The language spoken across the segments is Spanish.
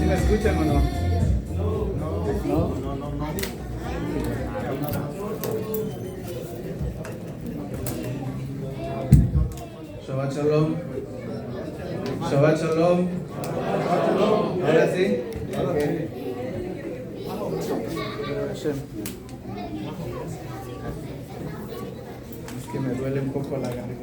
me escuchan o no? ¿No? Shabbat Shalom. Shabbat Shalom. Ahora sí. Es que me duele un poco la garganta.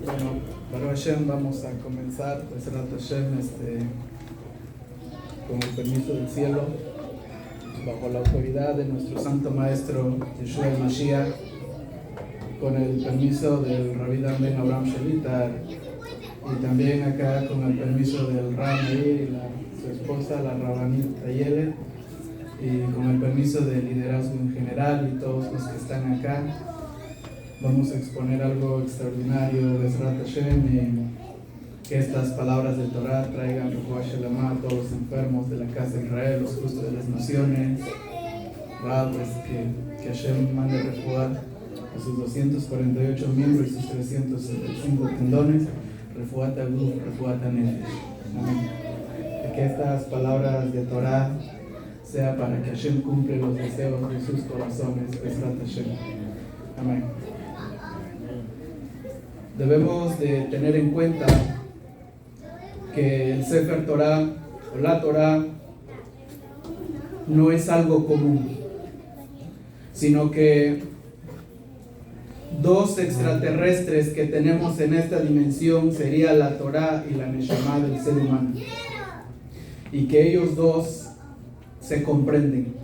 Bueno, Baruch Hashem, vamos a comenzar, Bezrat Hashem, con el permiso del cielo, bajo la autoridad de nuestro santo maestro Yeshua el Mashiach, con el permiso del Rabbi Dan Ben Abraham Shelitar, y también acá con el permiso del Rab Meir y su esposa, la Rabanit Tayele, y con el permiso del liderazgo en general y todos los que están acá. Vamos a exponer algo extraordinario, Bezrat Hashem, y que estas palabras del Torah traigan refuah shelama a todos los enfermos de la casa de Israel, los justos de las naciones. Pues que Hashem mande refuah a sus 248 miembros y sus 365 tendones, refuah taguf, refuah nefesh. Amén. Y que estas palabras de Torah sea para que Hashem cumple los deseos de sus corazones. Bezrat Hashem. Amén. Debemos de tener en cuenta que el Sefer Torah o la Torah no es algo común, sino que dos extraterrestres que tenemos en esta dimensión sería la Torah y la Neshama del ser humano, y que ellos dos se comprenden.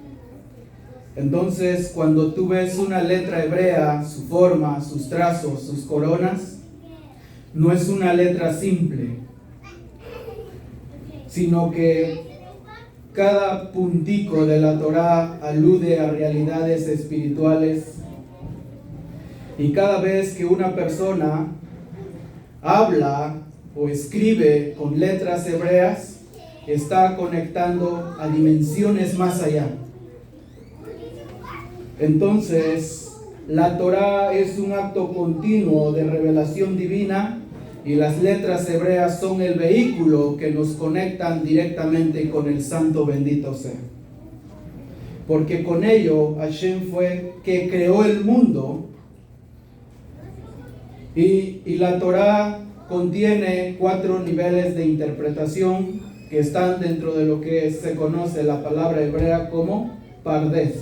Entonces, cuando tú ves una letra hebrea, su forma, sus trazos, sus coronas, no es una letra simple, sino que cada puntico de la Torah alude a realidades espirituales, y cada vez que una persona habla o escribe con letras hebreas, está conectando a dimensiones más allá. Entonces, la Torah es un acto continuo de revelación divina, y las letras hebreas son el vehículo que nos conectan directamente con el Santo bendito sea. Porque con ello Hashem fue que creó el mundo, y la Torah contiene 4 niveles de interpretación que están dentro de lo que se conoce la palabra hebrea como Pardes.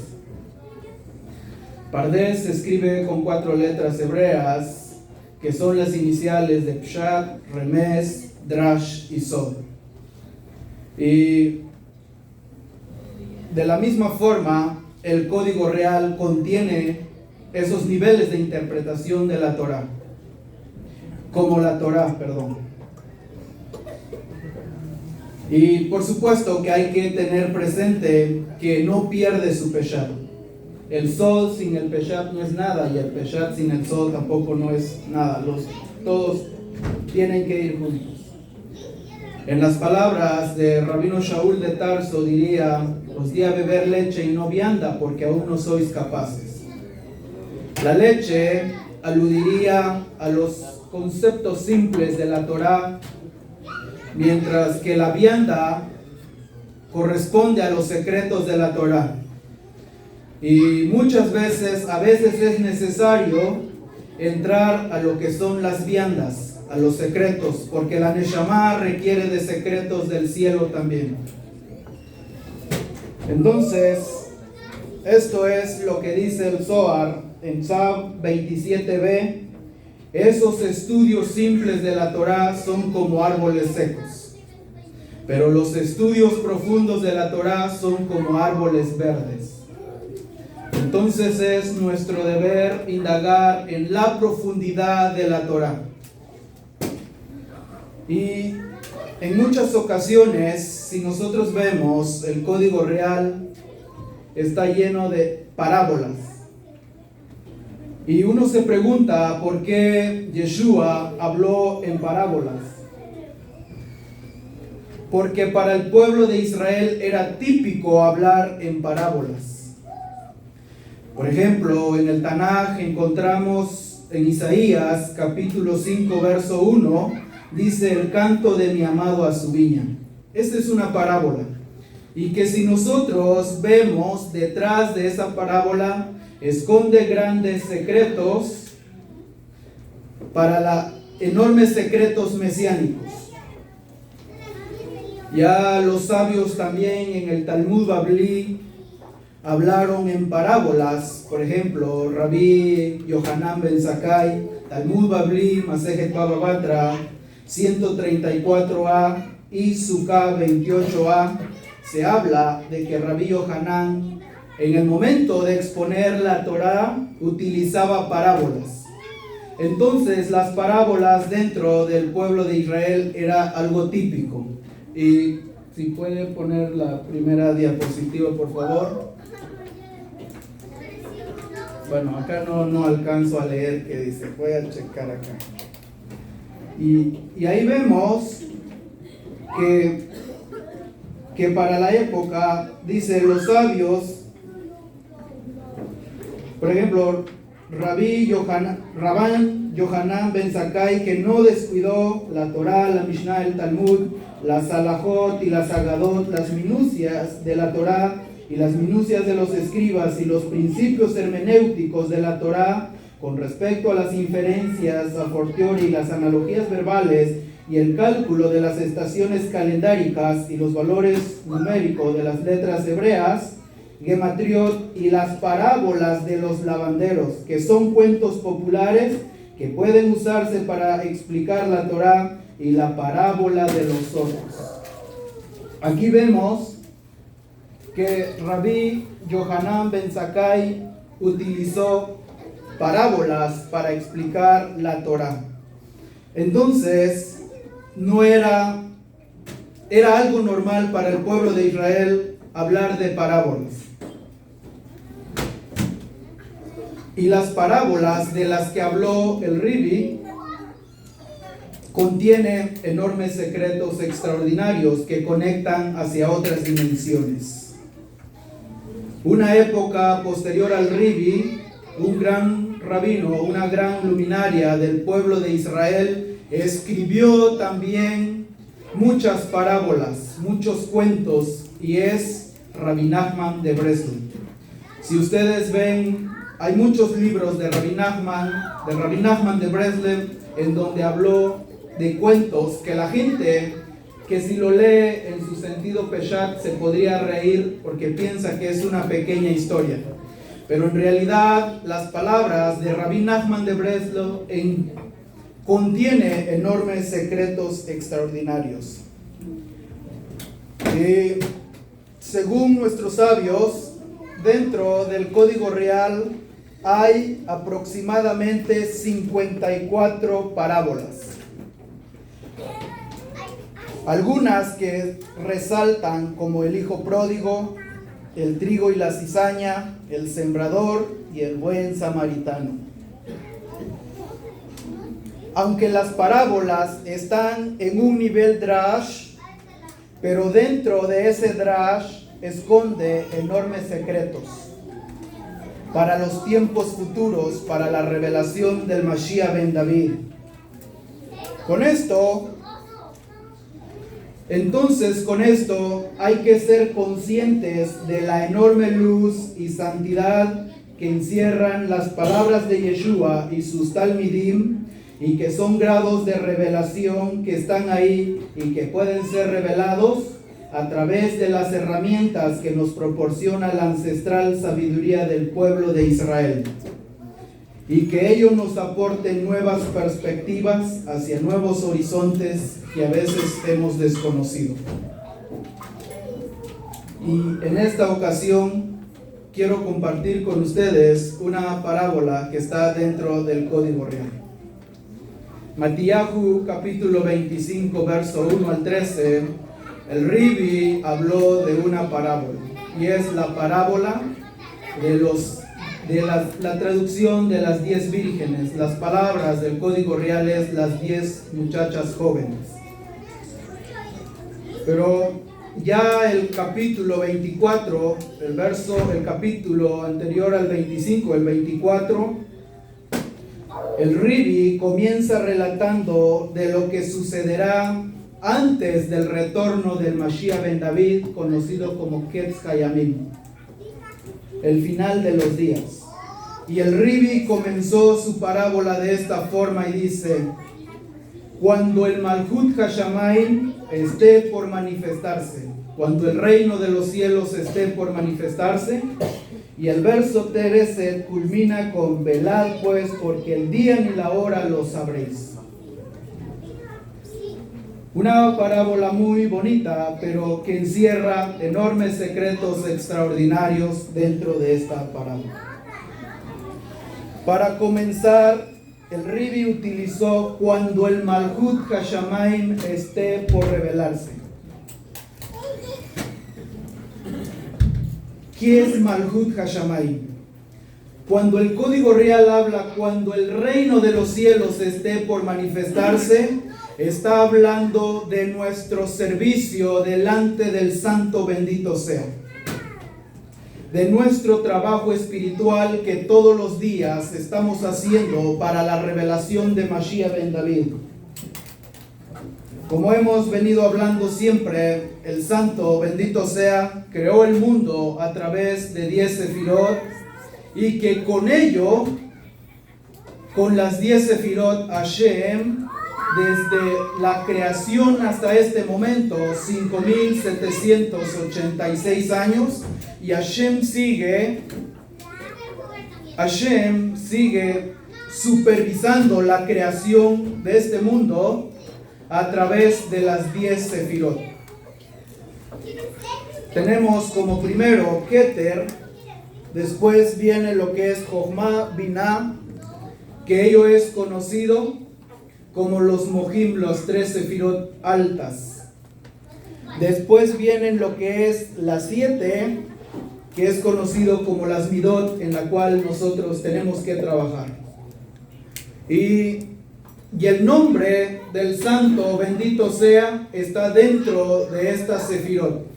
Pardes se escribe con 4 letras hebreas, que son las iniciales de Pshat, Remes, Drash y Sod. Y de la misma forma, el código real contiene esos niveles de interpretación de la Torah, como la Torah, perdón. Y por supuesto que hay que tener presente que no pierde su Peshat. El Sod sin el Peshat no es nada, y el Peshat sin el Sod tampoco no es nada. Todos tienen que ir juntos. En las palabras de Rabino Shaul de Tarso diría: os di a beber leche y no vianda, porque aún no sois capaces. La leche aludiría a los conceptos simples de la Torah, mientras que la vianda corresponde a los secretos de la Torah. Y a veces es necesario entrar a lo que son las viandas, a los secretos, porque la Neshama requiere de secretos del cielo también. Entonces, esto es lo que dice el Zohar en Tzav 27b. Esos estudios simples de la Torah son como árboles secos, pero los estudios profundos de la Torah son como árboles verdes. Entonces es nuestro deber indagar en la profundidad de la Torah. Y En muchas ocasiones, si nosotros vemos el Código Real, está lleno de parábolas. Y uno se pregunta por qué Yeshua habló en parábolas. Porque para el pueblo de Israel era típico hablar en parábolas. Por ejemplo, en el Tanaj encontramos en Isaías capítulo 5 verso 1, dice: el canto de mi amado a su viña. Esta es una parábola. Y que si nosotros vemos detrás de esa parábola, esconde grandes secretos enormes secretos mesiánicos. Ya los sabios también en el Talmud Babli hablaron en parábolas. Por ejemplo, Rabí Yohanan ben Zakkai, Talmud Babli, Masejet Baba Batra 134a y Sukkah 28a, se habla de que Rabí Yohanan, en el momento de exponer la Torá, utilizaba parábolas. Entonces, las parábolas dentro del pueblo de Israel era algo típico. Y si puede poner la primera diapositiva, por favor. Bueno, acá no alcanzo a leer qué dice. Voy a checar acá. Y ahí vemos que para la época, dice, los sabios, por ejemplo, Rabán Yohanan ben Zakkai, que no descuidó la Torá, la Mishnah, el Talmud, las Salahot y las Agadot, las minucias de la Torá y las minucias de los escribas y los principios hermenéuticos de la Torá con respecto a las inferencias a fortiori, las analogías verbales y el cálculo de las estaciones calendáricas y los valores numéricos de las letras hebreas, gematriot, y las parábolas de los lavanderos, que son cuentos populares que pueden usarse para explicar la Torá, y la parábola de los zorros. Aquí vemos que Rabí Yohanan ben Zakkai utilizó parábolas para explicar la Torá. Entonces, era algo normal para el pueblo de Israel hablar de parábolas. Y las parábolas de las que habló el Ribi contienen enormes secretos extraordinarios que conectan hacia otras dimensiones. Una época posterior al Ribi, un gran rabino, una gran luminaria del pueblo de Israel, escribió también muchas parábolas, muchos cuentos, y es Rabbi Nachman de Breslov. Si ustedes ven, hay muchos libros de Rabbi Nachman de Breslov, en donde habló de cuentos que la gente, que si lo lee en su sentido peshat, se podría reír porque piensa que es una pequeña historia. Pero en realidad las palabras de Rabbi Nachman de Breslov contiene enormes secretos extraordinarios. Según nuestros sabios, dentro del Código Real hay aproximadamente 54 parábolas. Algunas que resaltan, como el hijo pródigo, el trigo y la cizaña, el sembrador y el buen samaritano. Aunque las parábolas están en un nivel drash, pero dentro de ese drash esconde enormes secretos para los tiempos futuros, para la revelación del Mashiach ben David. Con esto hay que ser conscientes de la enorme luz y santidad que encierran las palabras de Yeshua y sus talmidim, y que son grados de revelación que están ahí y que pueden ser revelados a través de las herramientas que nos proporciona la ancestral sabiduría del pueblo de Israel, y que ello nos aporte nuevas perspectivas hacia nuevos horizontes que a veces hemos desconocido. Y en esta ocasión quiero compartir con ustedes una parábola que está dentro del Código Real. Matíyahu capítulo 25, verso 1 al 13, el Ribi habló de una parábola, y es la parábola de la traducción de las 10 vírgenes. Las palabras del código real es las 10 muchachas jóvenes. Pero ya el capítulo 24, el capítulo anterior al 25, el 24, el Ribi comienza relatando de lo que sucederá antes del retorno del Mashiach ben David, conocido como Ketz Hayamim, el final de los días. Y el Ribi comenzó su parábola de esta forma y dice: cuando el Malhut Hashamayim esté por manifestarse, cuando el reino de los cielos esté por manifestarse. Y el verso 13 culmina con: velad pues, porque el día ni la hora lo sabréis. Una parábola muy bonita, pero que encierra enormes secretos extraordinarios dentro de esta parábola. Para comenzar, el Ribi utilizó cuando el Malhut Hashamayim esté por revelarse. ¿Qué es Malhut Hashamayim? Cuando el código real habla cuando el reino de los cielos esté por manifestarse, está hablando de nuestro servicio delante del Santo bendito sea, de nuestro trabajo espiritual que todos los días estamos haciendo para la revelación de Mashiach ben David. Como hemos venido hablando siempre, el Santo bendito sea creó el mundo a través de 10 sefirot, y que con ello, con las 10 sefirot, Hashem, desde la creación hasta este momento, 5.786 años, y Hashem sigue supervisando la creación de este mundo a través de las 10 sefirot. Tenemos como primero Keter, después viene lo que es Jochma, Binah, que ello es conocido como los Mohim, los 3 sefirot altas. Después vienen lo que es las 7, que es conocido como las Midot, en la cual nosotros tenemos que trabajar. Y el nombre del Santo bendito sea está dentro de estas sefirot.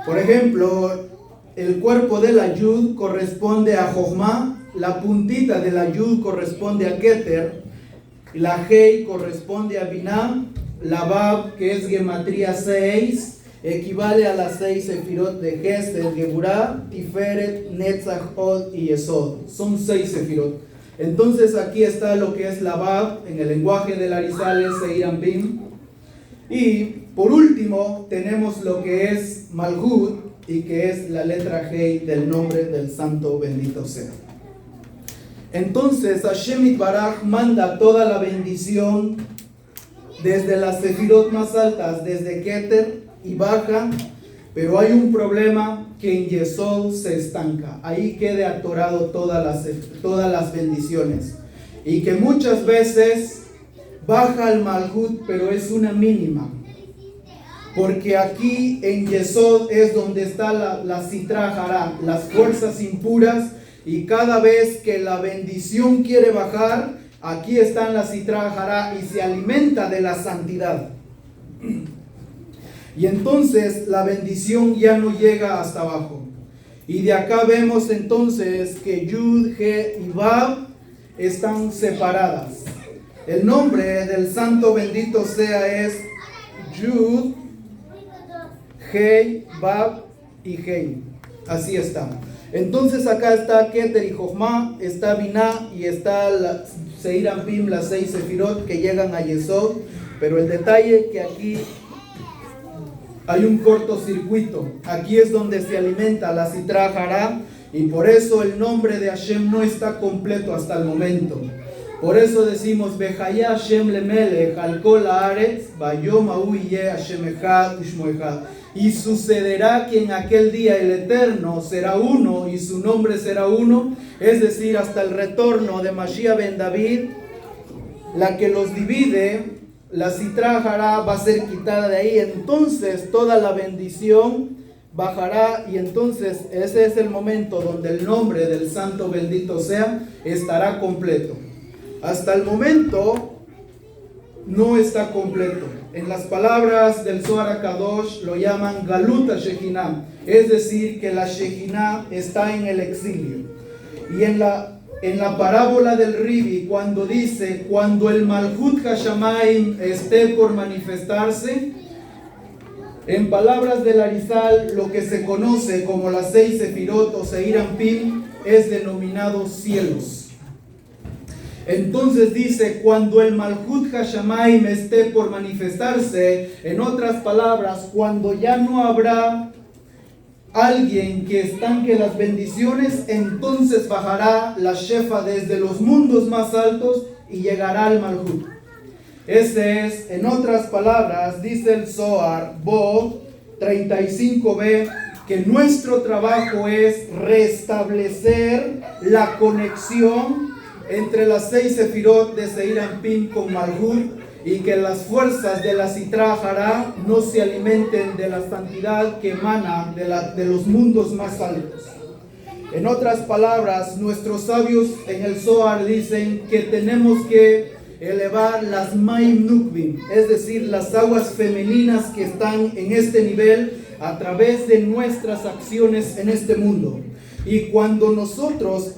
Por ejemplo, el cuerpo de la Yud corresponde a Jochma, la puntita de la Yud corresponde a Keter, la Hei corresponde a Binah, la Vav, que es gematría 6, equivale a las 6 sefirot de Gesed, Geburah, Tiferet, Netzach, Hod y Yesod. Son 6 sefirot. Entonces aquí está lo que es la Vav, en el lenguaje del Arizal es Seir Anpin. Y por último tenemos lo que es Malhut, y que es la letra Hei del nombre del Santo bendito sea. Entonces Hashem Yitbaraj manda toda la bendición desde las sefirot más altas, desde Keter, y baja, pero hay un problema, que en Yesod se estanca. Ahí queda atorado todas las bendiciones. Y que muchas veces baja al Malhut, pero es una mínima. Porque aquí en Yesod es donde está la Sitra Hará, las fuerzas impuras. Y cada vez que la bendición quiere bajar, aquí están la Sitra Hará y se alimenta de la santidad. Y entonces la bendición ya no llega hasta abajo. Y de acá vemos entonces que Yud, He y Vav están separadas. El nombre del Santo bendito sea es Yud, He, Vav y He. Así está. Entonces acá está Keter y Jochma, está Binah y está la Seir Anpin, las 6 sefirot que llegan a Yesod. Pero el detalle que aquí hay un cortocircuito. Aquí es donde se alimenta la Sitra Hará, y por eso el nombre de Hashem no está completo hasta el momento. Por eso decimos Bejaya Hashem lemelech al kol haaretz bayom hahu yeh Hashem echad ushmo echad. Y sucederá que en aquel día el Eterno será uno y su nombre será uno, es decir, hasta el retorno de Mashiach ben David. la que los divide, la Sitra Hará va a ser quitada de ahí. Entonces toda la bendición bajará, y entonces ese es el momento donde el nombre del santo bendito sea estará completo. Hasta el momento no está completo. En las palabras del Zohar HaKadosh lo llaman Galut HaShekhinah, es decir, que la Shekhinah está en el exilio. Y en la parábola del Ribi, cuando dice, cuando el Malhut HaShamayim esté por manifestarse, en palabras del Arizal, lo que se conoce como las 6 Sefirot o Seir Anpin es denominado cielos. Entonces dice, cuando el Malhut HaShamayim esté por manifestarse, en otras palabras, cuando ya no habrá alguien que estanque las bendiciones, entonces bajará la Shefa desde los mundos más altos y llegará al Malhut. Ese es, en otras palabras, dice el Zohar, Bo 35b, que nuestro trabajo es restablecer la conexión entre las 6 Sefirot de Seir Anpin con Malhut, y que las fuerzas de la Sitra Hará no se alimenten de la santidad que emana de los mundos más altos. En otras palabras, nuestros sabios en el Zohar dicen que tenemos que elevar las Maim Nukvim, es decir, las aguas femeninas que están en este nivel a través de nuestras acciones en este mundo. Y cuando nosotros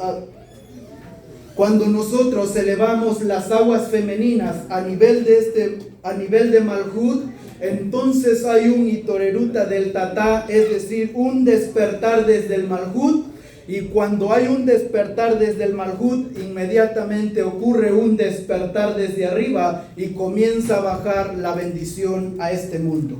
elevamos las aguas femeninas a nivel de Malhut, entonces hay un itoreruta del Tatá, es decir, un despertar desde el Malhut. Y cuando hay un despertar desde el Malhut, inmediatamente ocurre un despertar desde arriba y comienza a bajar la bendición a este mundo.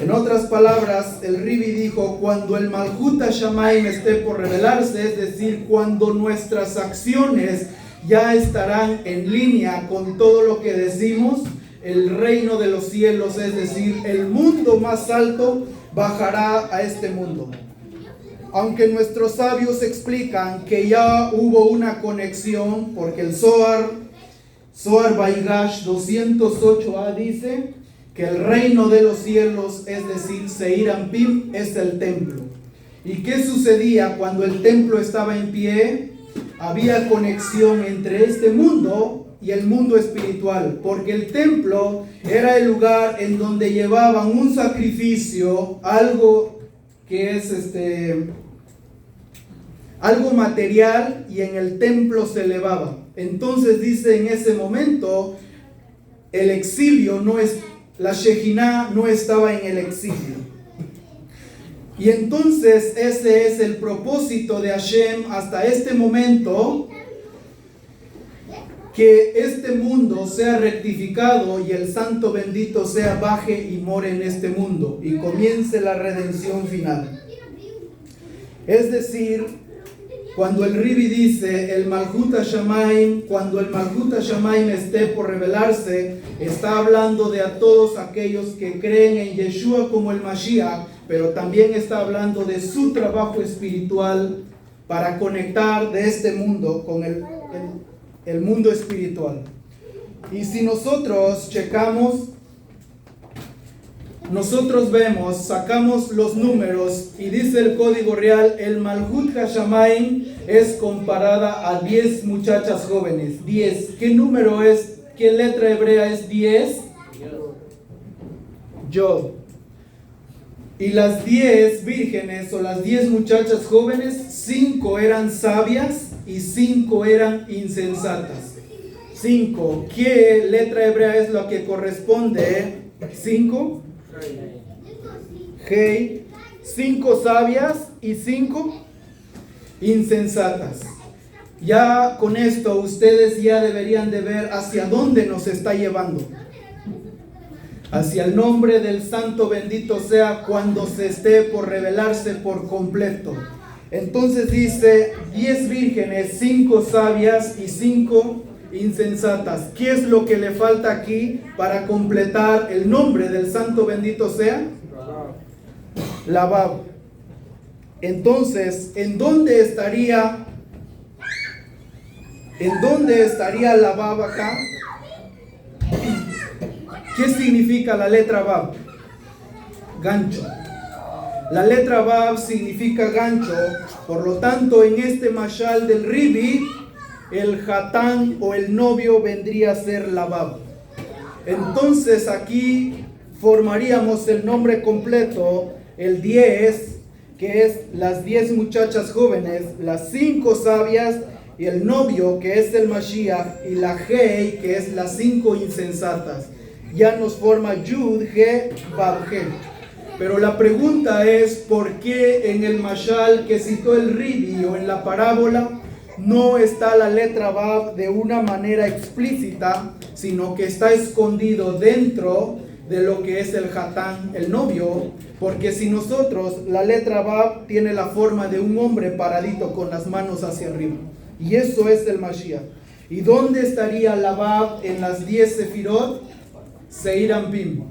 En otras palabras, el Ribi dijo, cuando el Malhut HaShamayim esté por revelarse, es decir, cuando nuestras acciones ya estarán en línea con todo lo que decimos, el reino de los cielos, es decir, el mundo más alto, bajará a este mundo. Aunque nuestros sabios explican que ya hubo una conexión, porque el Zohar Baigash 208a dice que el reino de los cielos, es decir, Seir Anpin, es el templo. ¿Y qué sucedía cuando el templo estaba en pie? Había conexión entre este mundo y el mundo espiritual, porque el templo era el lugar en donde llevaban un sacrificio, algo que es algo material, y en el templo se elevaba. Entonces dice, en ese momento el exilio no es, la Shekhinah no estaba en el exilio. Y entonces ese es el propósito de Hashem hasta este momento, que este mundo sea rectificado y el santo bendito sea baje y more en este mundo y comience la redención final. Es decir, cuando el Ribi dice el Malhut HaShamayim, cuando el Malhut HaShamayim esté por revelarse, está hablando de a todos aquellos que creen en Yeshua como el Mashiach, pero también está hablando de su trabajo espiritual para conectar de este mundo con el mundo espiritual. Y si nosotros checamos, nosotros vemos, sacamos los números y dice el código real, el Malhut HaShamayim es comparada a 10 muchachas jóvenes. 10. ¿Qué número es? ¿Qué letra hebrea es 10? Yod. Y las 10 vírgenes o las 10 muchachas jóvenes, 5 eran sabias y 5 eran insensatas. 5. ¿Qué letra hebrea es la que corresponde? 5. Hey. 5 sabias y 5 insensatas. Ya con esto ustedes ya deberían de ver hacia dónde nos está llevando. Hacia el nombre del santo bendito sea cuando se esté por revelarse por completo. Entonces dice 10 vírgenes, 5 sabias y 5 insensatas. ¿Qué es lo que le falta aquí para completar el nombre del santo bendito sea? La Bab. Entonces, ¿en dónde estaría ¿En dónde estaría la Vav acá? ¿Qué significa la letra Vav? Gancho. La letra Vav significa gancho, por lo tanto en este mashal del Ribi, el hatán o el novio vendría a ser la Vav. Entonces aquí formaríamos el nombre completo, el 10, que es las 10 muchachas jóvenes, las 5 sabias, y el novio, que es el Mashiach, y la Hei, que es las 5 insensatas. Ya nos forma Yud, He, Vav, He. Pero la pregunta es, ¿por qué en el mashal que citó el Ribi o en la parábola no está la letra Vav de una manera explícita, sino que está escondido dentro de lo que es el hatán, el novio? Porque si nosotros, la letra Vav tiene la forma de un hombre paradito con las manos hacia arriba, y eso es el Mashiach. ¿Y dónde estaría la Vav en las 10 sefirot? Seir Anpim.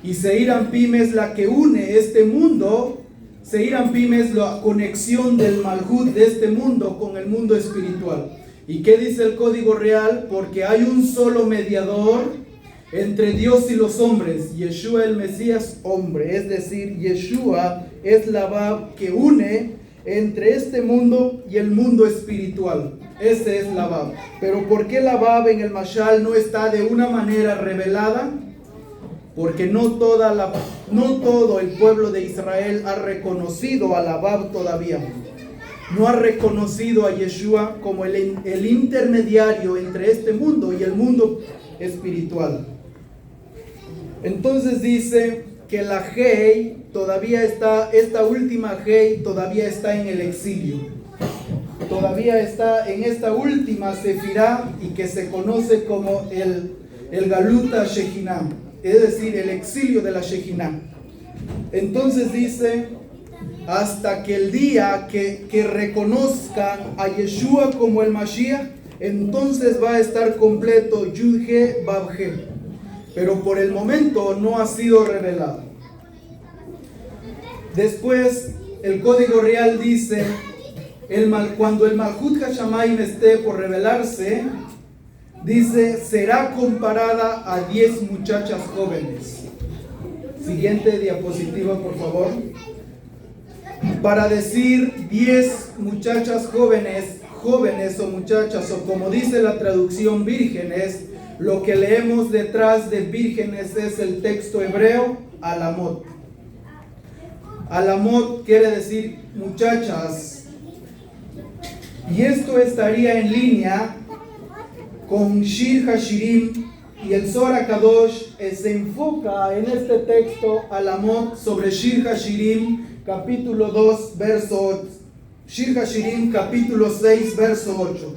Y Seir Anpim es la que une este mundo. Seir Anpim es la conexión del Malhut de este mundo con el mundo espiritual. ¿Y qué dice el código real? Porque hay un solo mediador entre Dios y los hombres, Yeshua el Mesías hombre, es decir, Yeshua es la Vav que une entre este mundo y el mundo espiritual. Ese es la Vav. Pero ¿por qué la Vav en el mashal no está de una manera revelada? Porque no todo el pueblo de Israel ha reconocido a la Vav todavía. No ha reconocido a Yeshua como el intermediario entre este mundo y el mundo espiritual. Entonces dice que la Hei todavía está, esta última Hei todavía está en el exilio. Todavía está en esta última Sefirá, y que se conoce como el Galuta Shekinah, es decir, el exilio de la Shekinah. Entonces dice, hasta que el día que reconozcan a Yeshua como el Mashiach, entonces va a estar completo Yud-He, Vav-He. Pero por el momento no ha sido revelado. Después el código real dice, cuando el Malhut Hashamayim esté por revelarse, dice, será comparada a 10 muchachas jóvenes. Siguiente diapositiva, por favor. Para decir 10 muchachas jóvenes o muchachas, o como dice la traducción, vírgenes, lo que leemos detrás de vírgenes es el texto hebreo, alamot. Alamot quiere decir muchachas. Y esto estaría en línea con Shir Hashirim, y el Zohar HaKadosh se enfoca en este texto, alamot, sobre Shir Hashirim, capítulo 2, verso 8. Shir Hashirim, capítulo 6, verso 8.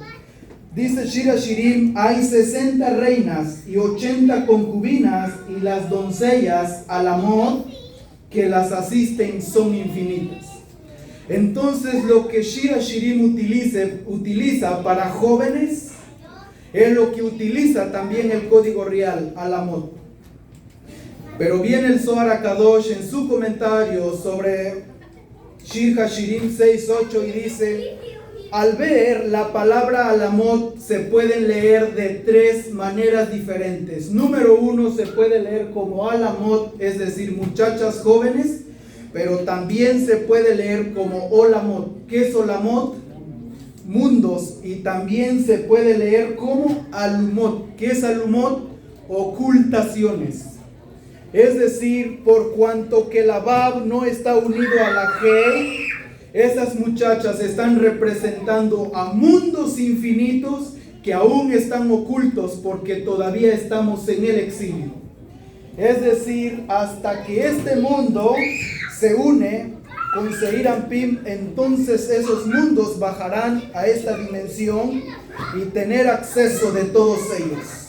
Dice Shir Hashirim, hay 60 reinas y 80 concubinas, y las doncellas, alamot, que las asisten son infinitas. Entonces lo que Shir Hashirim utiliza para jóvenes es lo que utiliza también el código real, alamot. Pero viene el Zohar HaKadosh en su comentario sobre Shir Hashirim 6.8 y dice, al ver la palabra alamot se pueden leer de 3 maneras diferentes. Número 1, se puede leer como alamot, es decir, muchachas jóvenes, pero también se puede leer como olamot. ¿Qué es olamot? Mundos. Y también se puede leer como alumot. ¿Qué es alumot? Ocultaciones. Es decir, por cuanto que la Vav no está unido a la Hei, esas muchachas están representando a mundos infinitos que aún están ocultos porque todavía estamos en el exilio. Es decir, hasta que este mundo se une con Seir Anpim, entonces esos mundos bajarán a esta dimensión y tener acceso de todos ellos.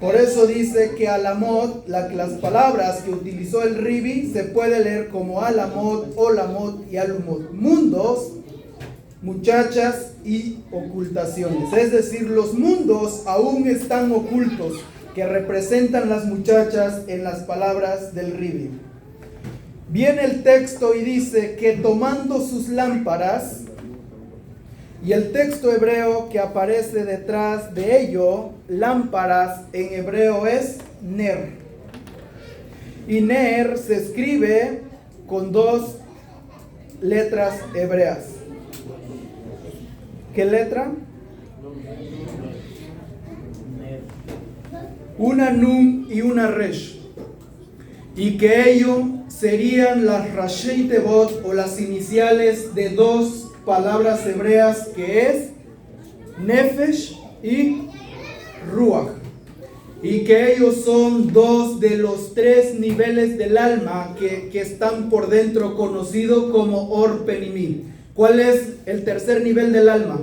Por eso dice que alamot, las palabras que utilizó el Ribi, se puede leer como alamot, olamot y alumot. Mundos, muchachas y ocultaciones. Es decir, los mundos aún están ocultos, que representan las muchachas en las palabras del Ribi. Viene el texto y dice que tomando sus lámparas, Y el texto hebreo que aparece detrás de ello, lámparas, en hebreo es ner. Y ner se escribe con dos letras hebreas. ¿Qué letra? Una nun y una resh. Y que ello serían las rashei tevot, o las iniciales de dos palabras hebreas, que es nefesh y ruach, y que ellos son dos de los tres niveles del alma que están por dentro, conocido como or penimim. ¿Cuál es el tercer nivel del alma?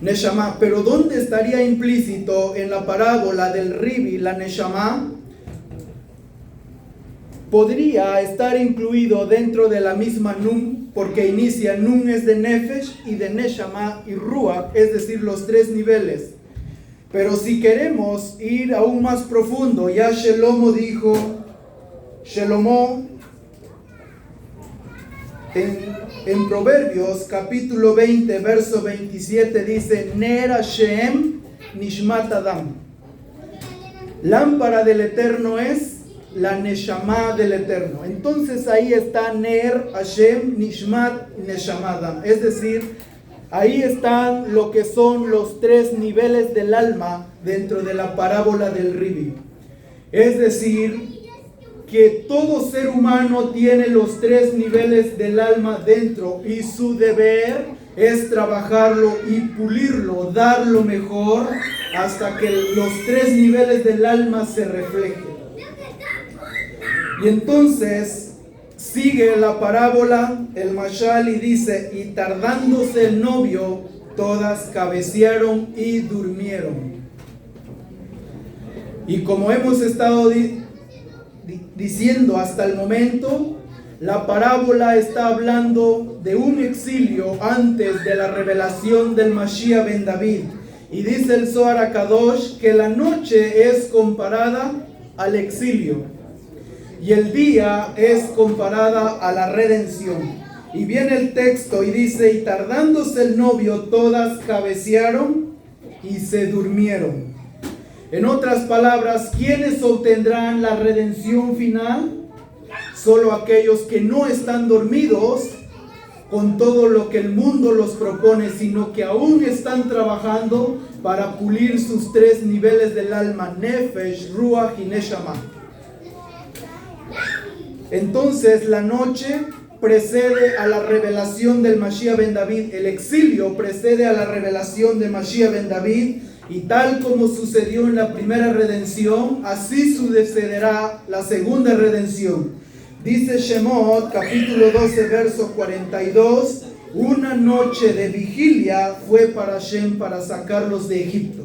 Neshama. Pero ¿dónde estaría implícito en la parábola del Ribi la Neshama? Podría estar incluido dentro de la misma Nun, porque inicia Nun es de Nefesh y de Neshama y Ruach, es decir, los tres niveles. Pero si queremos ir aún más profundo, ya Shelomo dijo, Shelomo en Proverbios capítulo 20, verso 27 dice, Ner Hashem Nishmat Adam. Lámpara del Eterno es la Neshama del Eterno. Entonces ahí está Ner Hashem Nishmat Neshama Adam. Es decir, ahí están lo que son los tres niveles del alma dentro de la parábola del Ribi. Es decir, que todo ser humano tiene los tres niveles del alma dentro, y su deber es trabajarlo y pulirlo, dar lo mejor hasta que los tres niveles del alma se reflejen. Y entonces sigue la parábola, el mashal, y dice, y tardándose el novio, todas cabecearon y durmieron. Y como hemos estado diciendo hasta el momento, la parábola está hablando de un exilio antes de la revelación del Mashiach ben David. Y dice el Zohar HaKadosh que la noche es comparada al exilio y el día es comparada a la redención. Y viene el texto y dice, y tardándose el novio, todas cabecearon y se durmieron. En otras palabras, ¿quiénes obtendrán la redención final? Solo aquellos que no están dormidos con todo lo que el mundo los propone, sino que aún están trabajando para pulir sus tres niveles del alma, Nefesh, Ruach y Neshama. Entonces la noche precede a la revelación del Mashiach ben David, el exilio precede a la revelación del Mashiach ben David, y tal como sucedió en la primera redención, así sucederá la segunda redención. Dice Shemot, capítulo 12, verso 42, una noche de vigilia fue para Hashem para sacarlos de Egipto.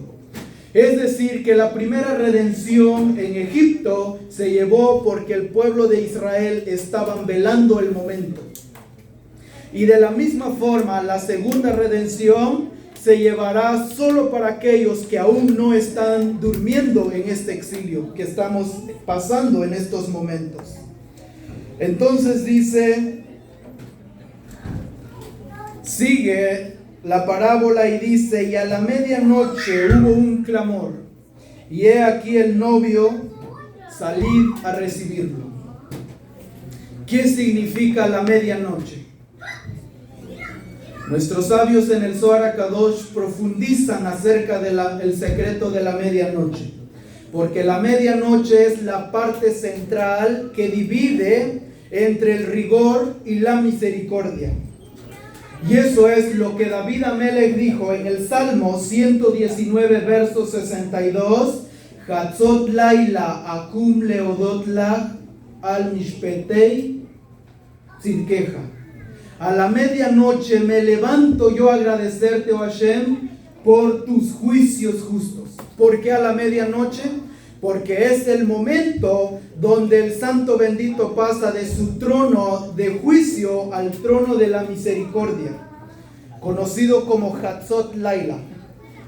Es decir, que la primera redención en Egipto se llevó porque el pueblo de Israel estaban velando el momento. Y de la misma forma, la segunda redención se llevará solo para aquellos que aún no están durmiendo en este exilio que estamos pasando en estos momentos. Entonces dice, sigue la parábola y dice, y a la medianoche hubo un clamor, y he aquí el novio, salid a recibirlo. ¿Qué significa la medianoche? Nuestros sabios en el Zohar HaKadosh profundizan acerca del secreto de la medianoche, porque la medianoche es la parte central que divide entre el rigor y la misericordia. Y eso es lo que David Amelech dijo en el Salmo 119, verso 62, Hatzot laila akum leodot lach al mishpetei tzidkeja. A la medianoche me levanto yo a agradecerte, oh Hashem, por tus juicios justos. ¿Por qué a la medianoche? Porque es el momento donde el Santo Bendito pasa de su trono de juicio al trono de la misericordia, conocido como Hatzot Laila.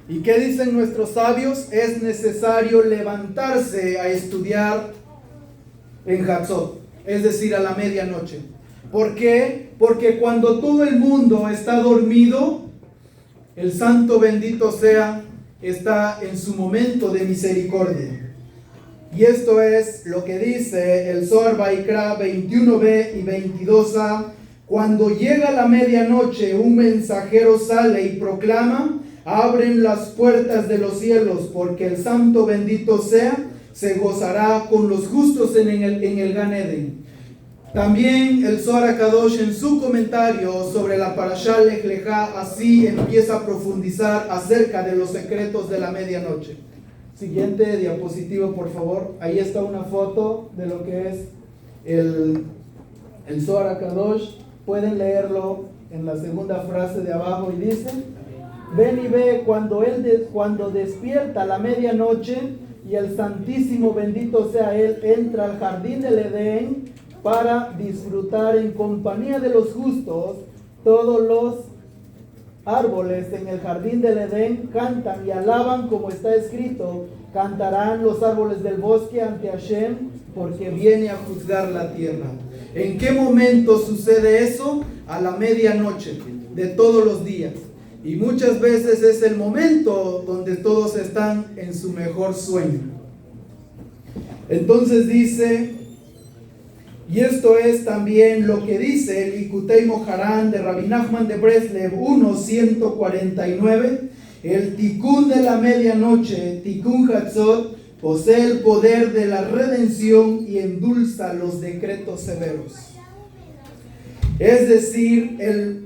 ¿Y qué dicen nuestros sabios? Es necesario levantarse a estudiar en Hatzot, es decir, a la medianoche. ¿Por qué? Porque cuando todo el mundo está dormido, el santo bendito sea, está en su momento de misericordia. Y esto es lo que dice el Zohar Vaikra 21b y 22a. Cuando llega la medianoche, un mensajero sale y proclama: abren las puertas de los cielos, porque el santo bendito sea, se gozará con los justos en el Gan Eden. También el Zohar HaKadosh, en su comentario sobre la Parashá Lech Lechá, así empieza a profundizar acerca de los secretos de la medianoche. Siguiente diapositiva, por favor. Ahí está una foto de lo que es el Zohar HaKadosh. Pueden leerlo en la segunda frase de abajo y dice: ven y ve cuando despierta la medianoche y el santísimo bendito sea él entra al jardín del Edén para disfrutar en compañía de los justos. Todos los árboles en el jardín del Edén cantan y alaban, como está escrito: cantarán los árboles del bosque ante Hashem, porque viene a juzgar la tierra. ¿En qué momento sucede eso? A la medianoche de todos los días. Y muchas veces es el momento donde todos están en su mejor sueño. Entonces dice, y esto es también lo que dice el Likutei Moharan de Rabbi Nachman de Breslev 1:149, el Tikkun de la medianoche, Tikkun Hatzot, posee el poder de la redención y endulza los decretos severos. Es decir,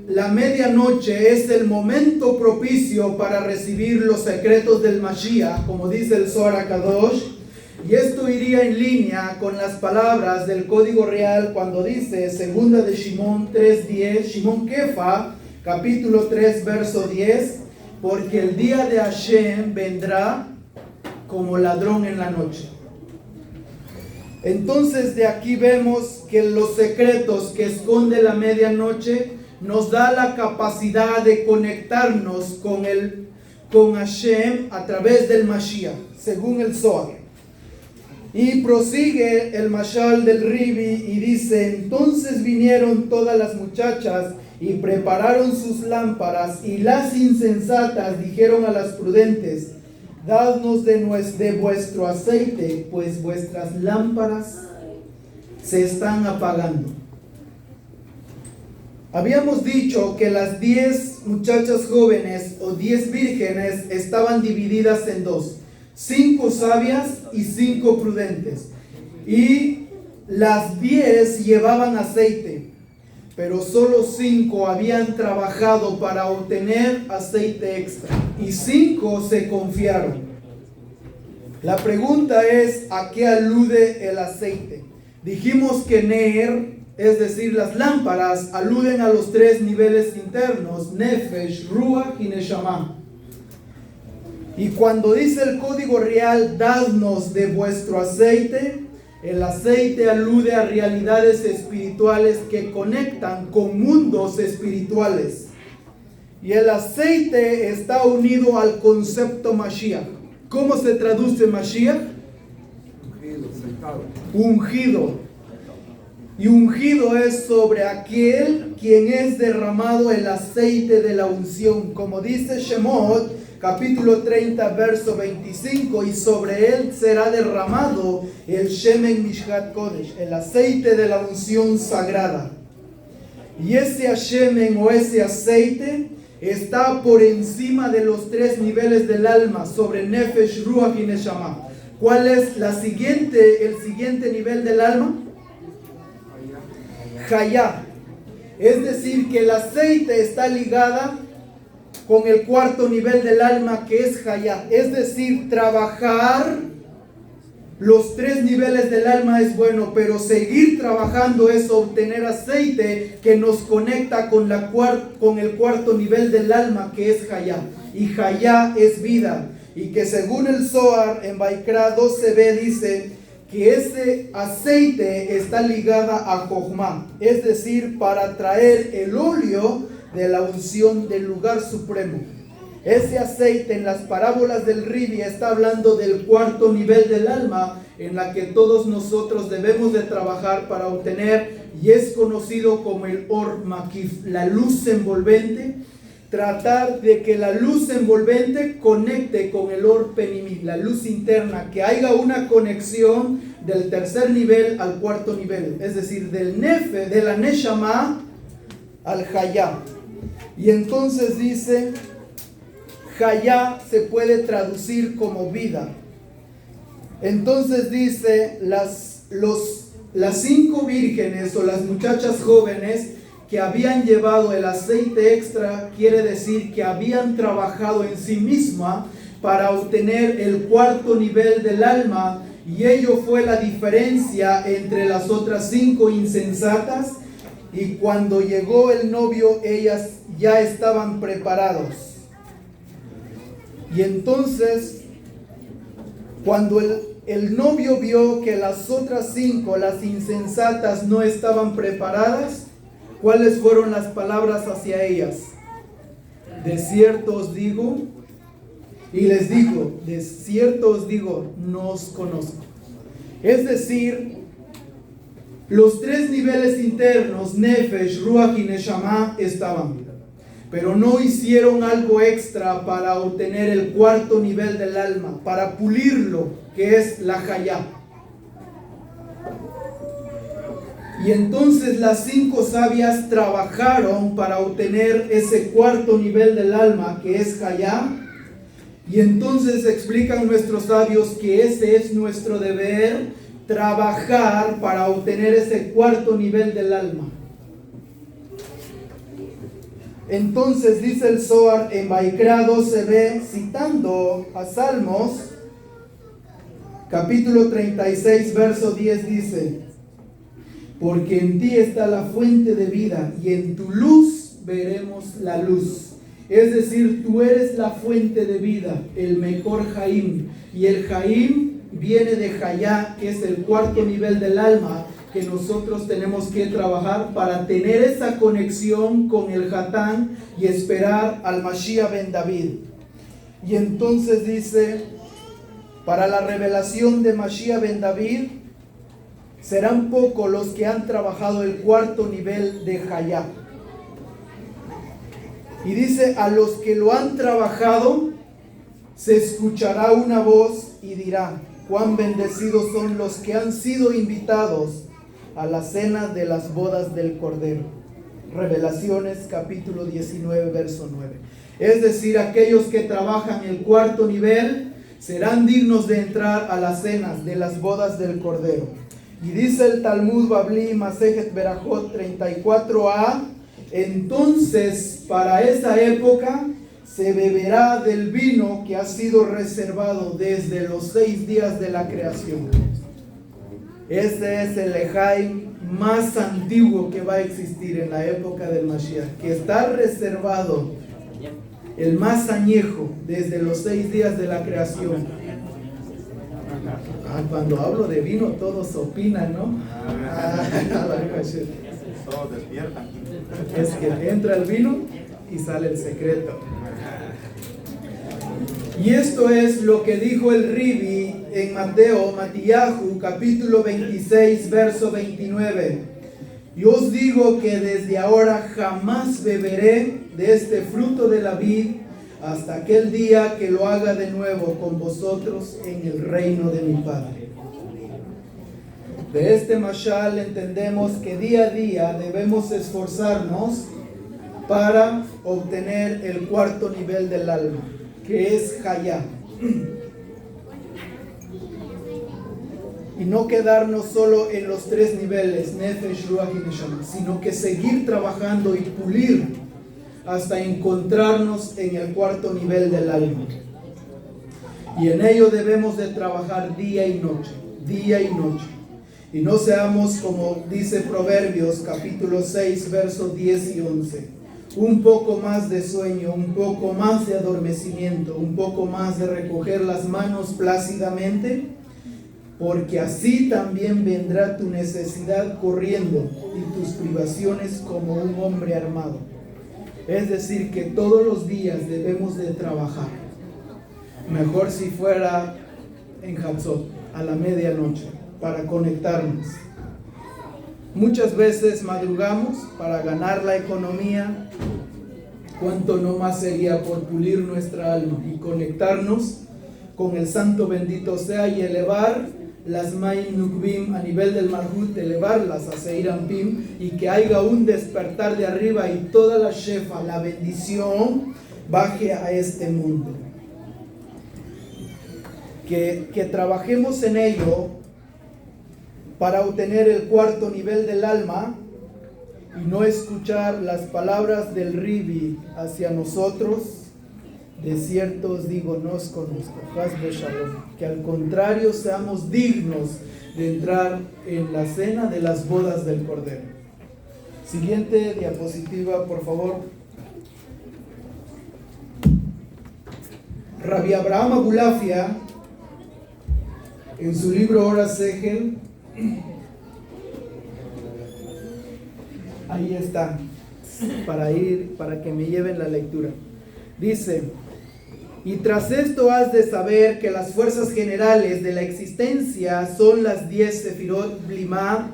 la medianoche es el momento propicio para recibir los secretos del Mashiach, como dice el Zohar HaKadosh. Y esto iría en línea con las palabras del Código Real cuando dice, segunda de Shimón 3:10, Shimón Kefa, capítulo 3, verso 10, porque el día de Hashem vendrá como ladrón en la noche. Entonces de aquí vemos que los secretos que esconde la medianoche nos da la capacidad de conectarnos con Hashem a través del Mashiach, según el Zohar. Y prosigue el Mashal del Ribi y dice, entonces vinieron todas las muchachas y prepararon sus lámparas, y las insensatas dijeron a las prudentes, dadnos de vuestro aceite, pues vuestras lámparas se están apagando. Habíamos dicho que las 10 muchachas jóvenes o 10 vírgenes estaban divididas en dos: 5 sabias y 5 prudentes. Y las 10 llevaban aceite, pero solo 5 habían trabajado para obtener aceite extra y 5 se confiaron. La pregunta es, ¿a qué alude el aceite? Dijimos que Ner, es decir, las lámparas, aluden a los 3 niveles internos: Nefesh, Ruach y Neshama. Y cuando dice el Código Real, dadnos de vuestro aceite, el aceite alude a realidades espirituales que conectan con mundos espirituales. Y el aceite está unido al concepto Mashiach. ¿Cómo se traduce Mashiach? Ungido. Y ungido es sobre aquel quien es derramado el aceite de la unción. Como dice Shemot, capítulo 30, verso 25, y sobre él será derramado el Shemen Mishkat Kodesh, el aceite de la unción sagrada. Y ese Shemen o ese aceite está por encima de los 3 niveles del alma, sobre Nefesh, Ruach y Neshama. ¿Cuál es el siguiente nivel del alma? Hayá. Es decir, que el aceite está ligada con el 4º nivel del alma, que es Hayá. Es decir, trabajar los 3 niveles del alma es bueno, pero seguir trabajando es obtener aceite que nos conecta con el 4º nivel del alma, que es Hayá. Y Hayá es vida. Y que según el Zohar en Vaikra 12b dice que ese aceite está ligada a Jochma, es decir, para traer el óleo de la unción del lugar supremo. Ese aceite en las parábolas del Ribi está hablando del cuarto nivel del alma en la que todos nosotros debemos de trabajar para obtener, y es conocido como el Or Makif, la luz envolvente. Tratar de que la luz envolvente conecte con el Or Penimi, la luz interna, que haya una conexión del tercer nivel al cuarto nivel, es decir, del Nefe, de la Neshama al Hayá. Y entonces dice, Hayá se puede traducir como vida. Entonces dice, las 5 vírgenes o las muchachas jóvenes que habían llevado el aceite extra, quiere decir que habían trabajado en sí misma para obtener el cuarto nivel del alma, y ello fue la diferencia entre las otras 5 insensatas. Y cuando llegó el novio, ellas ya estaban preparados. Y entonces, cuando el novio vio que las otras 5, las insensatas, no estaban preparadas, ¿cuáles fueron las palabras hacia ellas? De cierto os digo, y les digo, de cierto os digo, no os conozco. Es decir, los 3 niveles internos, Nefesh, Ruach y Neshama, estaban, pero no hicieron algo extra para obtener el cuarto nivel del alma, para pulirlo, que es la Hayá. Y entonces las 5 sabias trabajaron para obtener ese cuarto nivel del alma, que es Hayá. Y entonces explican nuestros sabios que ese es nuestro deber, trabajar para obtener ese cuarto nivel del alma. Entonces dice el Zohar en Vaikra 12b, citando a Salmos, capítulo 36, verso 10, dice: porque en ti está la fuente de vida, y en tu luz veremos la luz. Es decir, tú eres la fuente de vida, el Mekor Haim. Y el Haim viene de Hayá, que es el cuarto nivel del alma, que nosotros tenemos que trabajar para tener esa conexión con el Hatán y esperar al Mashiach ben David. Y entonces dice, para la revelación de Mashiach ben David, serán pocos los que han trabajado el cuarto nivel de Hayá. Y dice, a los que lo han trabajado, se escuchará una voz y dirá, cuán bendecidos son los que han sido invitados a la cena de las bodas del Cordero. Revelaciones capítulo 19, verso 9. Es decir, aquellos que trabajan el cuarto nivel serán dignos de entrar a las cenas de las bodas del Cordero. Y dice el Talmud Babli, Masejet Berajot 34a, entonces para esa época se beberá del vino que ha sido reservado desde los 6 días de la creación. Este es el Lejaim más antiguo que va a existir en la época del Mashiach, que está reservado, el más añejo, desde los 6 días de la creación. Cuando hablo de vino todos opinan, ¿no? Todos despiertan. Es que entra el vino y sale el secreto. Y esto es lo que dijo el Ribi en Matíahu, capítulo 26, verso 29. Y os digo que desde ahora jamás beberé de este fruto de la vid hasta aquel día que lo haga de nuevo con vosotros en el reino de mi Padre. De este mashal entendemos que día a día debemos esforzarnos para obtener el cuarto nivel del alma, que es Hayá. Y no quedarnos solo en los 3 niveles, Nefesh, Ruach y Neshama, sino que seguir trabajando y pulir hasta encontrarnos en el cuarto nivel del alma. Y en ello debemos de trabajar día y noche, día y noche. Y no seamos como dice Proverbios capítulo 6, versos 10 y 11. Un poco más de sueño, un poco más de adormecimiento, un poco más de recoger las manos plácidamente, porque así también vendrá tu necesidad corriendo y tus privaciones como un hombre armado. Es decir, que todos los días debemos de trabajar. Mejor si fuera en Hatzot, a la medianoche, para conectarnos. Muchas veces madrugamos para ganar la economía. Cuánto no más sería por pulir nuestra alma y conectarnos con el santo bendito sea y elevar las Maim Nukbim a nivel del Malhut, elevarlas a Seir Ampim, y que haya un despertar de arriba y toda la Shefa, la bendición, baje a este mundo. Que trabajemos en ello para obtener el cuarto nivel del alma y no escuchar las palabras del Ribi hacia nosotros. De cierto os digo, no os conozco. Que al contrario seamos dignos de entrar en la cena de las bodas del Cordero. Siguiente diapositiva, por favor. Rabbi Abraham Abulafia, en su libro Ora Segel, ahí está, para que me lleven la lectura. Dice: y tras esto has de saber que las fuerzas generales de la existencia son las 10 Sefirot Blimá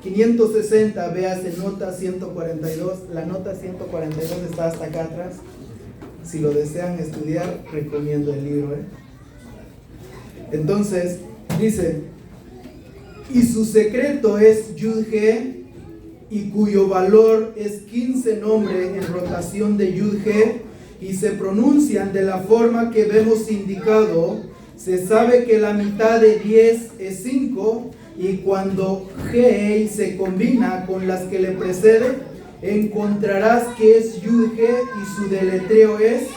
560, veas en nota 142, la nota 142 está hasta acá atrás. Si lo desean estudiar, recomiendo el libro. Entonces, dice: y su secreto es Yud-He, y cuyo valor es 15 nombres en rotación de Yud-He, y se pronuncian de la forma que vemos indicado. Se sabe que la mitad de 10 es 5, y cuando He se combina con las que le preceden, encontrarás que es Yud-He, y su deletreo es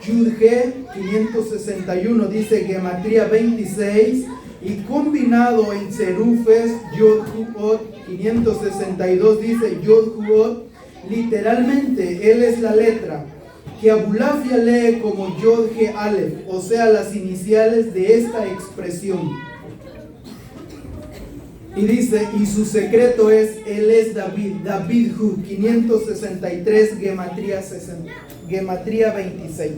Yud-He 561, dice Gematría 26, y combinado en serufes Yod-Hu-Ot 562, dice Yod-Hu-Ot. Literalmente él es la letra que Abulafia lee como Yod-He Aleph, o sea, las iniciales de esta expresión. Y dice, y su secreto es, él es David Hu 563, Gematría 26.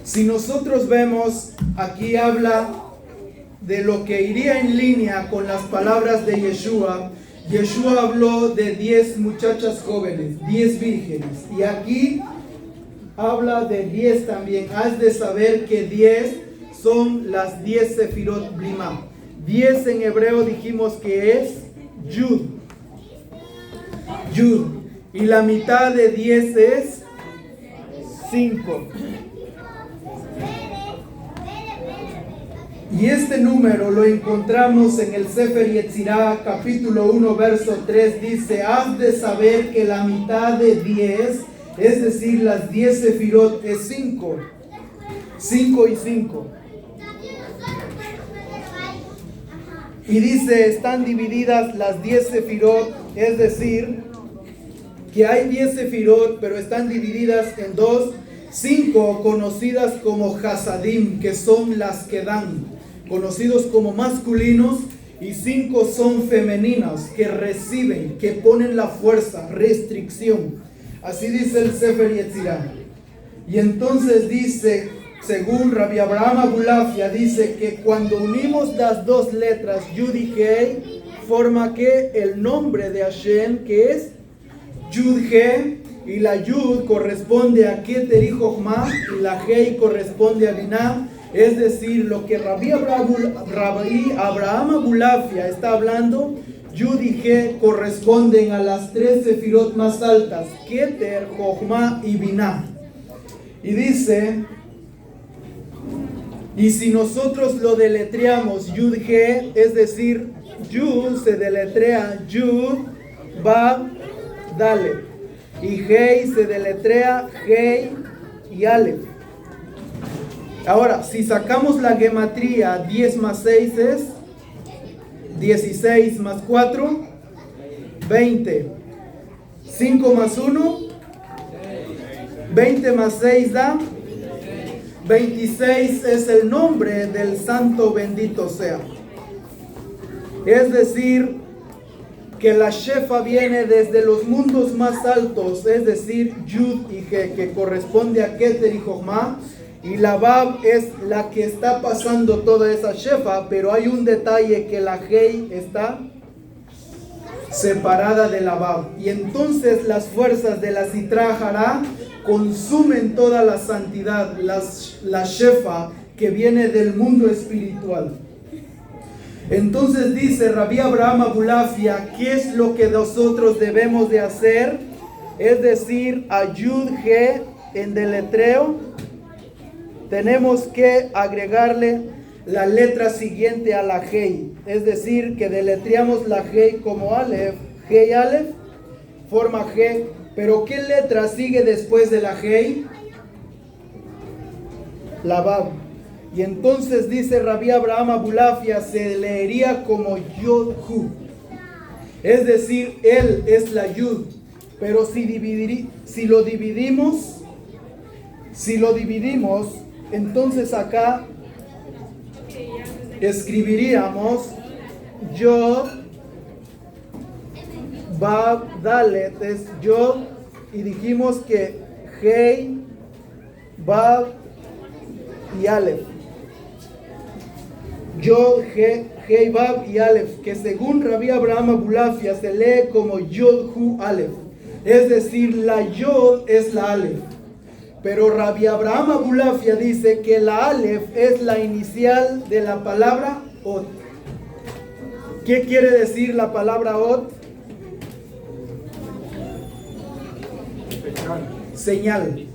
Si nosotros vemos, aquí habla de lo que iría en línea con las palabras de Yeshua. Yeshua habló de 10 muchachas jóvenes, 10 vírgenes, y aquí habla de 10 también. Has de saber que 10 son las 10 Sefirot Blimá. 10 en hebreo dijimos que es Yud. Yud. Y la mitad de 10 es 5. Y este número lo encontramos en el Sefer Yetzirah, capítulo 1, verso 3. Dice: has de saber que la mitad de 10, es decir, las 10 Sefirot, es 5. 5 y 5. Y dice, están divididas las 10 Sefirot, es decir, que hay 10 Sefirot, pero están divididas en 2. 5 conocidas como Hasadim, que son las que dan, conocidos como masculinos, y 5 son femeninas, que reciben, que ponen la fuerza, restricción. Así dice el Sefer Yetzirah. Y entonces dice, según Rabbi Abraham Abulafia, dice que cuando unimos las dos letras Yud y Hei, forma que el nombre de Hashem, que es Yud-He, y la Yud corresponde a Keteri Jochma y la Hei corresponde a Binah. Es decir, lo que Rabbi Abraham Abulafia está hablando, Yud y He corresponden a las 3 sefirot más altas, Keter, Jochma y Binah. Y dice, y si nosotros lo deletreamos Yud-He, es decir, Yud se deletrea Yud, Vav, Daleth, y Hei se deletrea Hei y Aleph. Ahora, si sacamos la gematría, 10 más 6 es 16 más 4, 20. 5 más 1, 20 más 6 da 26, es el nombre del santo bendito sea. Es decir, que la Shefa viene desde los mundos más altos, es decir, Yud y He, que corresponde a Keter y Jochma, y la Vav es la que está pasando toda esa Shefa, pero hay un detalle, que la Hei está separada de la Vav, y entonces las fuerzas de la Sitra Hará consumen toda la santidad, la Shefa que viene del mundo espiritual. Entonces dice Rabbi Abraham Abulafia, ¿qué es lo que nosotros debemos de hacer? Es decir, a Yud He en deletreo tenemos que agregarle la letra siguiente a la Hei. Es decir, que deletreamos la Hei como Aleph, Hei Aleph, forma G. Pero ¿qué letra sigue después de la Hei? La Vav. Y entonces dice Rabbi Abraham Abulafia, se leería como Yod-Hu. Es decir, él es la Yud. Pero si lo dividimos, entonces acá escribiríamos Yod, Vav, Dalet, es Yod, y dijimos que Hei, Vav y Aleph. Yod, Hei, Vav y Aleph, que según Rabbi Abraham Abulafia se lee como Yod, Hu, Aleph. Es decir, la Yod es la Aleph. Pero Rabbi Abraham Abulafia dice que la Aleph es la inicial de la palabra Ot. ¿Qué quiere decir la palabra Ot? Señal.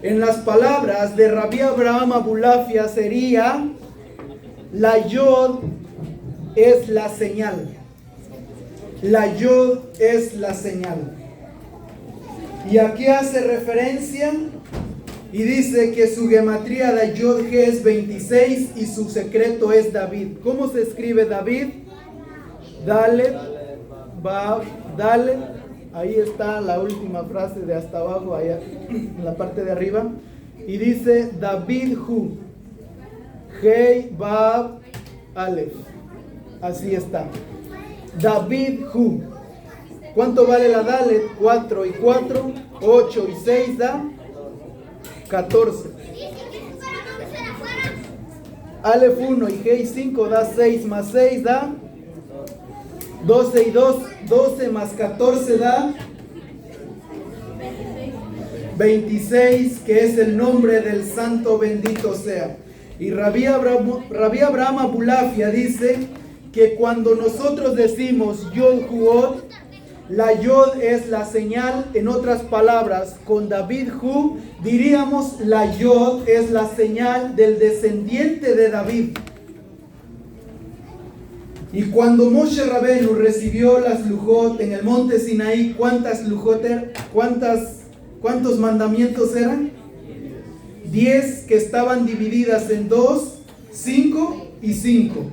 En las palabras de Rabbi Abraham Abulafia sería: la Yod es la señal. La Yod es la señal. Y aquí hace referencia y dice que su gematría de Yod He es 26 y su secreto es David. ¿Cómo se escribe David? Dalet, Vav, Dalet. Ahí está la última frase de hasta abajo, allá en la parte de arriba. Y dice David Hu, Hei, Vav, Aleph. Así está. David Hu. ¿Cuánto vale la Dalet? 4 y 4, 8 y 6 da 14. Aleph 1 y Hei 5 da 6 más 6 da 12 y 2, 12 más 14 da 26, que es el nombre del santo bendito sea. Y Rabbi Abraham Abulafia dice que cuando nosotros decimos Yod Huot, la Yod es la señal. En otras palabras, con David Hu diríamos la Yod es la señal del descendiente de David. Y cuando Moshe Rabenu recibió las Lujot en el monte Sinaí, ¿cuántos mandamientos eran? 10, que estaban divididas en 2, 5 y 5.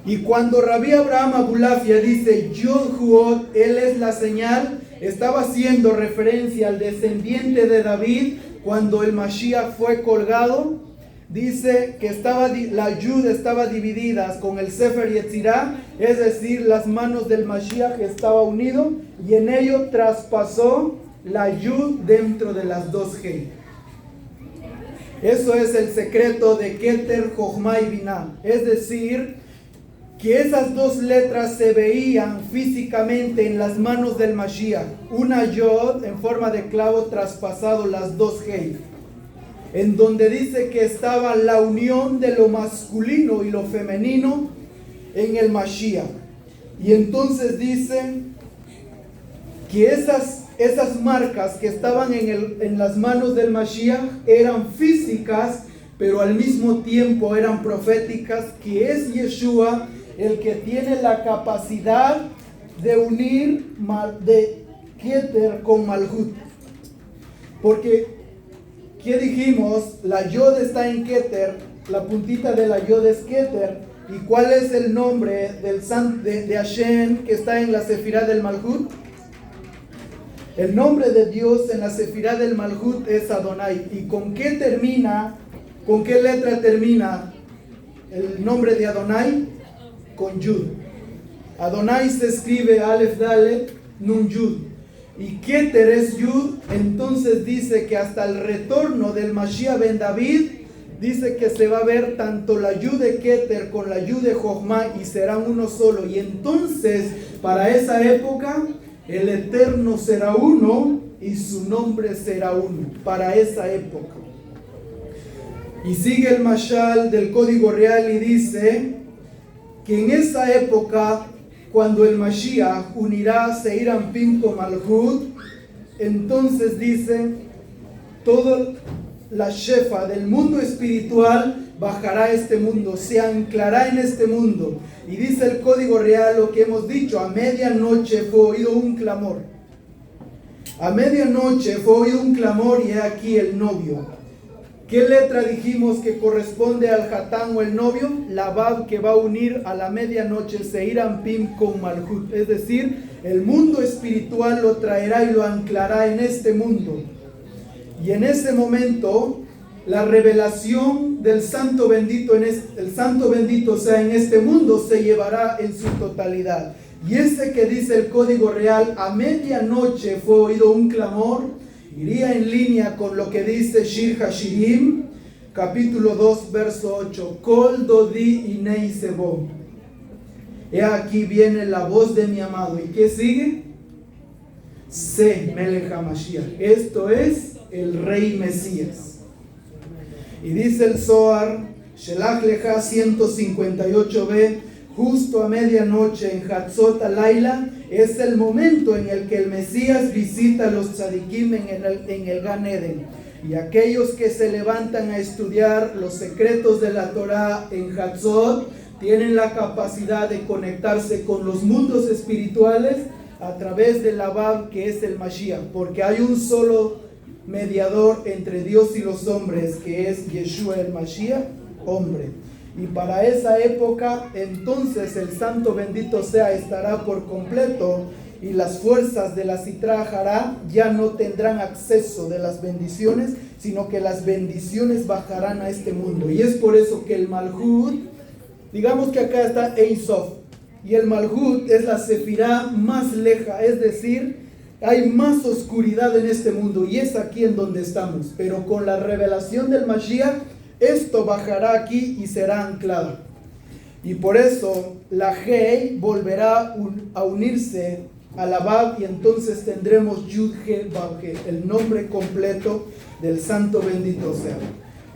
Y cuando Rabbi Abraham Abulafia dice Yod Huot, él es la señal, estaba haciendo referencia al descendiente de David cuando el Mashiach fue colgado. Dice que la Yud estaba dividida con el Sefer Yetzirah, es decir, las manos del Mashiach estaba unido y en ello traspasó la Yud dentro de las dos Hei. Eso es el secreto de Keter, Jochma y Binah. Es decir, que esas dos letras se veían físicamente en las manos del Mashiach. Una Yod en forma de clavo traspasado las dos Hei, en donde dice que estaba la unión de lo masculino y lo femenino en el Mashiach. Y entonces dice que esas marcas que estaban en las manos del Mashiach eran físicas, pero al mismo tiempo eran proféticas, que es Yeshua el que tiene la capacidad de unir de Keter con Malhut. Porque ¿qué dijimos? La Yod está en Keter, la puntita de la Yod es Keter. ¿Y cuál es el nombre de Hashem que está en la Sefirá del Malhut? El nombre de Dios en la Sefirá del Malhut es Adonai. ¿Y con qué letra termina el nombre de Adonai? Con Yud. Adonai se escribe Aleph Dalet Nun Yud. Y Keter es Yud. Entonces dice que hasta el retorno del Mashiach ben David, dice que se va a ver tanto la Yud de Keter con la Yud de Jochma y serán uno solo. Y entonces, para esa época, el Eterno será uno y su nombre será uno. Para esa época. Y sigue el Mashal del Código Real y dice que en esa época, cuando el Mashiach unirá Seir Anpin con Malhut, entonces dice, toda la shefa del mundo espiritual bajará a este mundo, se anclará en este mundo. Y dice el Código Real lo que hemos dicho: a medianoche fue oído un clamor. A medianoche fue oído un clamor y he aquí el novio. ¿Qué letra dijimos que corresponde al Hatán o el novio? La Bab, que va a unir a la medianoche Seir Anpin con Malhut. Es decir, el mundo espiritual lo traerá y lo anclará en este mundo. Y en ese momento, la revelación del Santo Bendito, el Santo Bendito, o sea, en este mundo, se llevará en su totalidad. Y ese que dice el Código Real, a medianoche fue oído un clamor, iría en línea con lo que dice Shir Hashirim, capítulo 2, verso 8. Kol Dodi Inei Sebo. He aquí viene la voz de mi amado. ¿Y qué sigue? Se Melech HaMashiach. Esto es el Rey Mesías. Y dice el Zohar, Shelach Lecha 158b, justo a medianoche en Hatzot Alayla, es el momento en el que el Mesías visita a los tzadikim en el Gan Eden. Y aquellos que se levantan a estudiar los secretos de la Torah en Hatzot tienen la capacidad de conectarse con los mundos espirituales a través de la Bab, que es el Mashiach, porque hay un solo mediador entre Dios y los hombres, que es Yeshua el Mashiach, hombre. Y para esa época, entonces el Santo Bendito sea estará por completo, y las fuerzas de la Sitra Hará ya no tendrán acceso de las bendiciones, sino que las bendiciones bajarán a este mundo. Y es por eso que el Malhut, digamos que acá está Ein Sof, y el Malhut es la Sefirá más leja, es decir, hay más oscuridad en este mundo, y es aquí en donde estamos. Pero con la revelación del Mashiach, esto bajará aquí y será anclado. Y por eso la Hei volverá a unirse a la Bab, y entonces tendremos Yud He Bab He, el nombre completo del Santo Bendito sea.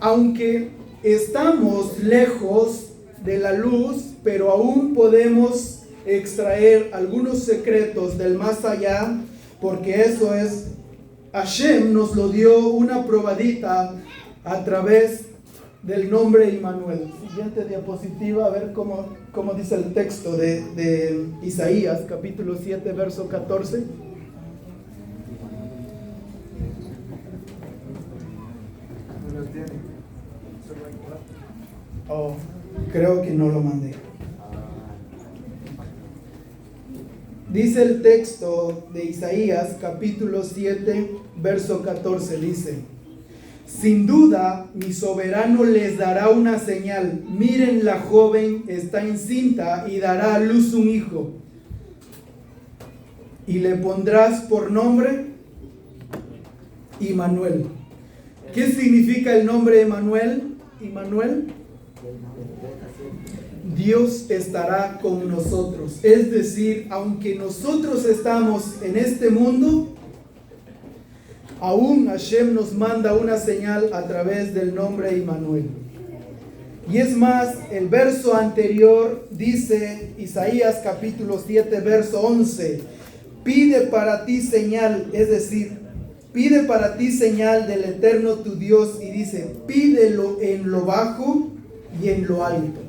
Aunque estamos lejos de la luz, pero aún podemos extraer algunos secretos del más allá, porque eso es, Hashem nos lo dio una probadita a través del nombre Immanuel. Siguiente diapositiva, a ver cómo dice el texto de Isaías, capítulo 7, verso 14. Oh, creo que no lo mandé. Dice el texto de Isaías, capítulo 7, verso 14, dice: sin duda, mi soberano les dará una señal. Miren, la joven está encinta y dará a luz un hijo. Y le pondrás por nombre Immanuel. ¿Qué significa el nombre Immanuel? Immanuel. Dios estará con nosotros. Es decir, aunque nosotros estamos en este mundo, aún Hashem nos manda una señal a través del nombre Immanuel. Y es más, el verso anterior dice, Isaías capítulo 7, verso 11, pide para ti señal, es decir, pide para ti señal del Eterno tu Dios, y dice, pídelo en lo bajo y en lo alto.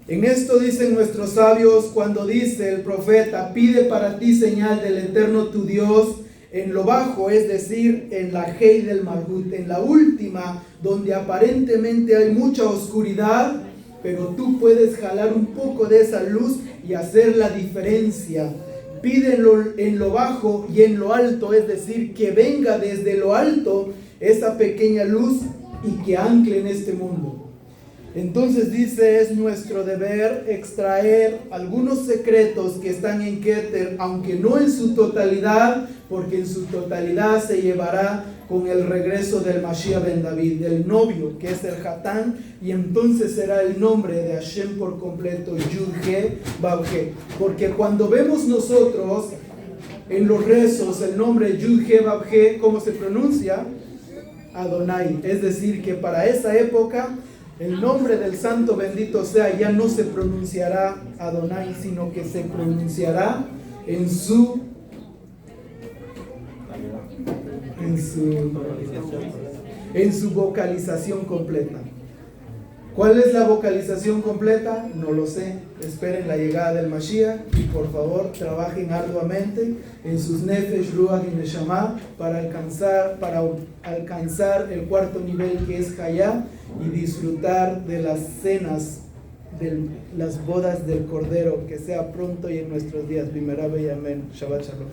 En esto dicen nuestros sabios, cuando dice el profeta, pide para ti señal del Eterno tu Dios, en lo bajo, es decir, en la Hei del Malhut, en la última, donde aparentemente hay mucha oscuridad, pero tú puedes jalar un poco de esa luz y hacer la diferencia. Pídelo en lo bajo y en lo alto, es decir, que venga desde lo alto esa pequeña luz y que ancle en este mundo. Entonces dice, es nuestro deber extraer algunos secretos que están en Keter, aunque no en su totalidad, porque en su totalidad se llevará con el regreso del Mashiach ben David, del novio, que es el Hatán, y entonces será el nombre de Hashem por completo, Yud-He, Vav-He. Porque cuando vemos nosotros en los rezos el nombre Yud-He, Vav-He, ¿cómo se pronuncia? Adonai. Es decir, que para esa época el nombre del santo bendito sea ya no se pronunciará Adonai, sino que se pronunciará en su vocalización completa. ¿Cuál es la vocalización completa? No lo sé. Esperen la llegada del Mashiach y por favor trabajen arduamente en sus nefesh, ruach y neshama para alcanzar el cuarto nivel, que es Hayá, y disfrutar de las cenas, de las bodas del Cordero, que sea pronto y en nuestros días. Bimerabe y amén. Shabbat shalom.